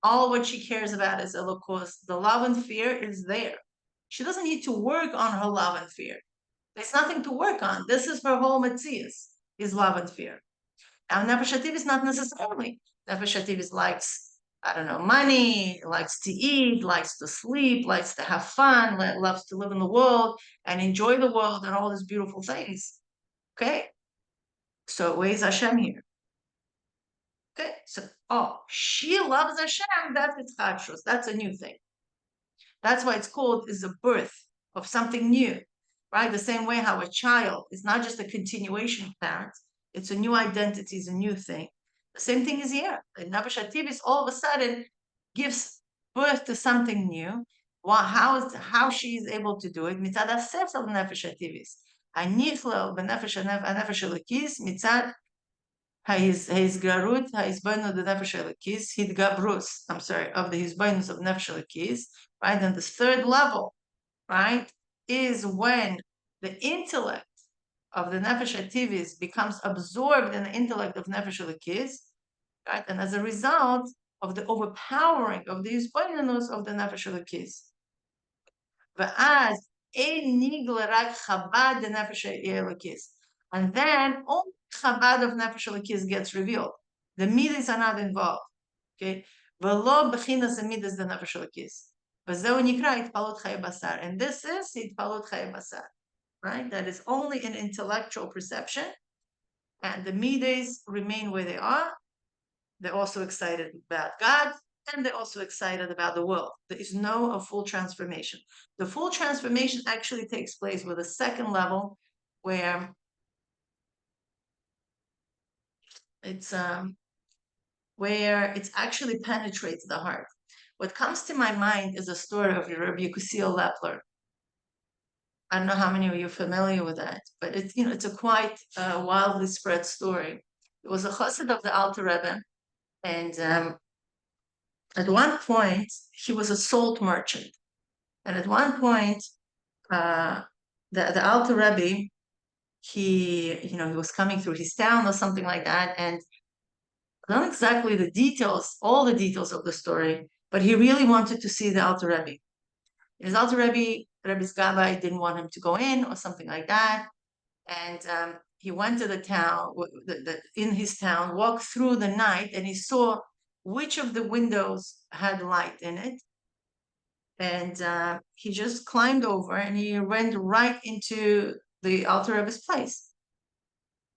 all what she cares about is Elokus. The love and fear is there. She doesn't need to work on her love and fear. There's nothing to work on. This is her whole metzius, is love and fear. Now, Nefesh haTivis not necessarily. Nefesh haTivis likes, I don't know, money, likes to eat, likes to sleep, likes to have fun, loves to live in the world and enjoy the world and all these beautiful things. Okay? So where's Hashem here? Okay, so, she loves Hashem, that's its chadshus, that's a new thing. That's why it's called is a birth of something new, right? The same way how a child is not just a continuation of parents, it's a new identity, it's a new thing. The same thing is here. Nefesh haTivis all of a sudden gives birth to something new. How she is able to do it? Mitzad asef of Nefesh haTivis. Hanichlel b'nefesh Elokis mitzad haizgarut haizbonenus the Nefesh Elokis hitgabrus. I'm sorry, of the hisbonenus of Nefesh Elokis. Right, and this third level, right, is when the intellect of the Nefesh haTivis becomes absorbed in the intellect of Nefesh Elokis, right, and as a result of the overpowering of the hisbonenus of the Nefesh Elokis. V'az ein nigla rak Chabad the Nefesh Elokis, and then only Chabad of Nefesh Elokis gets revealed. The middos are not involved. Okay, v'lo b'chinas the middos the Nefesh Elokis. And this is Hispaalus Basar, right? That is only an intellectual perception, and the middos remain where they are. They're also excited about God, and they're also excited about the world. There is no full transformation. The full transformation actually takes place with a second level, where it's actually penetrates the heart. What comes to my mind is a story of Rabbi Yekusiel Lepler. I don't know how many of you are familiar with that, but it's a quite wildly spread story. It was a chassid of the Alter Rebbe, and at one point he was a salt merchant, and at one point the Alter Rebbe, he was coming through his town or something like that, and not exactly the details, all the details of the story, but he really wanted to see the Alter Rebbe. His Alter Rebbe, Rebbe's Gabbai didn't want him to go in or something like that. And he went to the town, in his town, walked through the night, and he saw which of the windows had light in it. And he just climbed over and he went right into the Alter Rebbe's place.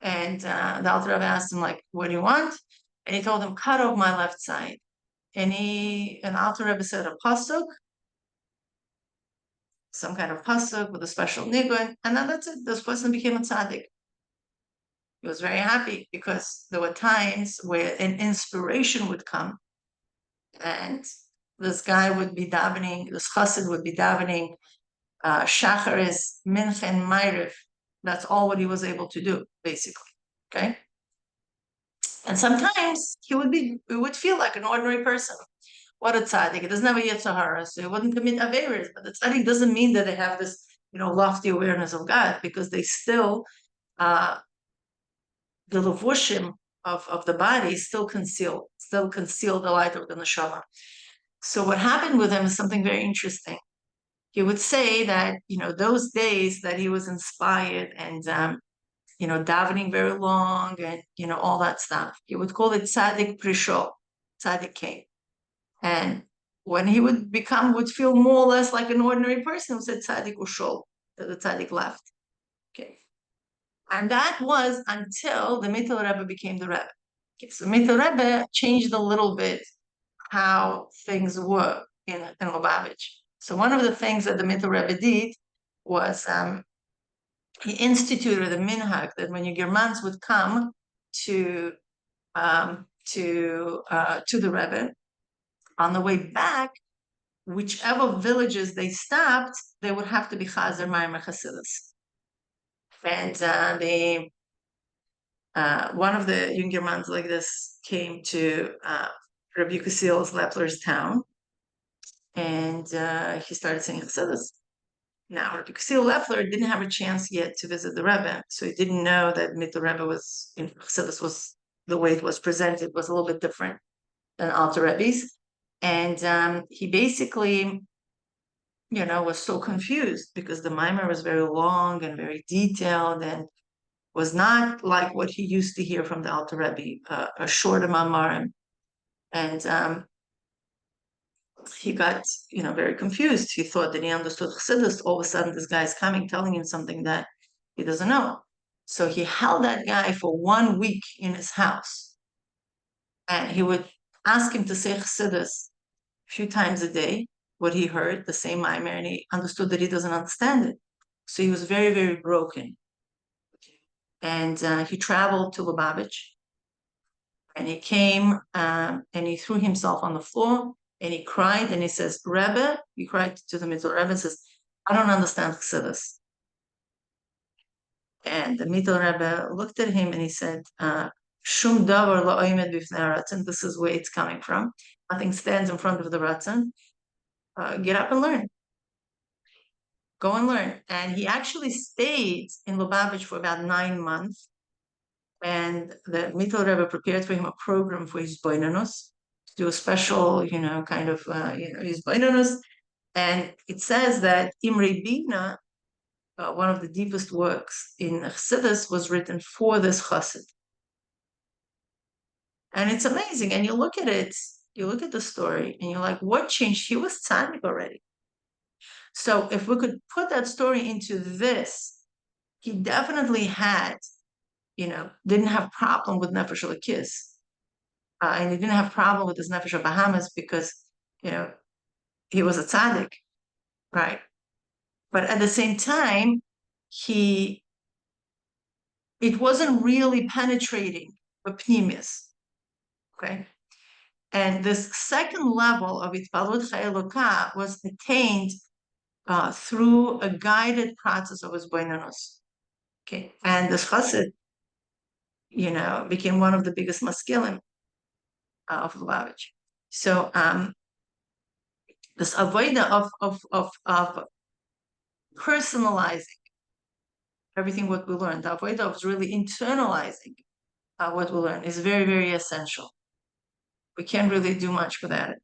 And the Alter Rebbe asked him, like, what do you want? And he told him, cut off my left side. And Alter Rebbe said a pasuk, some kind of pasuk with a special nigun, and then that's it. This person became a tzaddik. He was very happy because there were times where an inspiration would come, and this guy would be davening, this chassid would be davening, shacharis, mincha, and ma'ariv. That's all what he was able to do, basically. Okay. And sometimes it would feel like an ordinary person. What a tzaddik! It doesn't have a yetzer hara, so he wouldn't commit averos. But the tzaddik doesn't mean that they have this, lofty awareness of God, because they still, the levushim of the body still conceal the light of the neshama. So what happened with him is something very interesting. He would say that, those days that he was inspired and, davening very long and, all that stuff, he would call it tzaddik prisho, tzaddik came. And when he would feel more or less like an ordinary person, who said tzaddik ushol, that the tzaddik left. Okay. And that was until the Mittel Rebbe became the Rebbe. Okay. So Mittel Rebbe changed a little bit how things were in Lubavitch. So one of the things that the Mittel Rebbe did was he instituted a minhag that when your Germans would come to the Rebbe, on the way back, whichever villages they stopped, they would have to be chazer ma'amer chasidus. And one of the younger mans like this came to Rabbi Kusil's Lepler's town, and he started saying chasidus. Now, Rabbi Kusil Lepler didn't have a chance yet to visit the Rebbe, so he didn't know that the Rebbe was in chasidus was the way it was presented was a little bit different than Alter Rebbe's. And he basically, was so confused because the mimer was very long and very detailed and was not like what he used to hear from the Alter Rebbe, a shorter mamarim. And he got, very confused. He thought that he understood Chassidus. All of a sudden, this guy is coming, telling him something that he doesn't know. So he held that guy for 1 week in his house. And he would ask him to say Chassidus a few times a day, what he heard, the same mimer, and he understood that he doesn't understand it. So he was very, very broken. And he traveled to Lubavitch, and he came and he threw himself on the floor, and he cried, and he says, Rebbe, he cried to the Mittel Rebbe and says, I don't understand Chassidus. And the Mittel Rebbe looked at him and he said, Shum davar lo oimed bifnei haratzon. This is where it's coming from. Nothing stands in front of the ratzon. Get up and learn. Go and learn. And he actually stayed in Lubavitch for about 9 months. And the Mittel Rebbe prepared for him a program for hisbonenus, to do a special, kind of, hisbonenus. And it says that Imre Bina, one of the deepest works in Chassidus, was written for this chassid. And it's amazing. And you look at it, you look at the story, and you're like, what changed? He was tzaddik already. So if we could put that story into this, he definitely had, didn't have problem with Nefesh Elokus. And he didn't have problem with his Nefesh of Bahamas because, he was a tzaddik, right? But at the same time, it wasn't really penetrating the pneumis, okay? And this second level of Hispaalus Elokah was attained through a guided process of hisbonenus. Okay, and this chassid, became one of the biggest maskilim of Lubavitch. So this avoida of personalizing everything what we learned, the avoida of really internalizing what we learn is very, very essential. We can't really do much without it.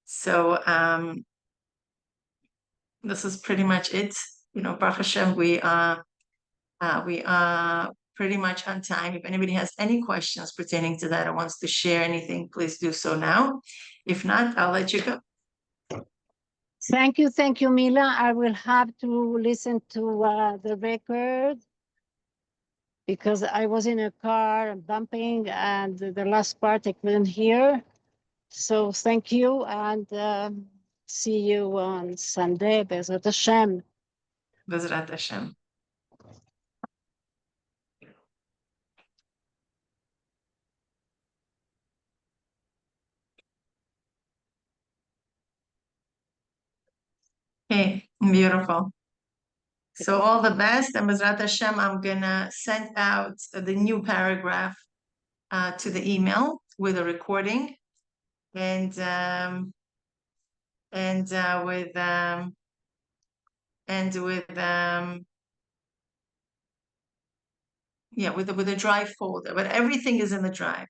So this is pretty much it. Baruch Hashem, we are pretty much on time. If anybody has any questions pertaining to that or wants to share anything, please do so now. If not, I'll let you go. Thank you, Mila. I will have to listen to the record because I was in a car bumping and the last part I couldn't hear. So thank you and see you on Sunday. Bezrat Hashem. Bezrat Hashem. Okay, beautiful. So all the best, and Bezrat Hashem, I'm gonna send out the new paragraph to the email with a recording, and with yeah, with a drive folder, but everything is in the drive.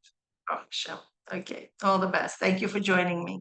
Oh, Hashem. Okay, all the best. Thank you for joining me.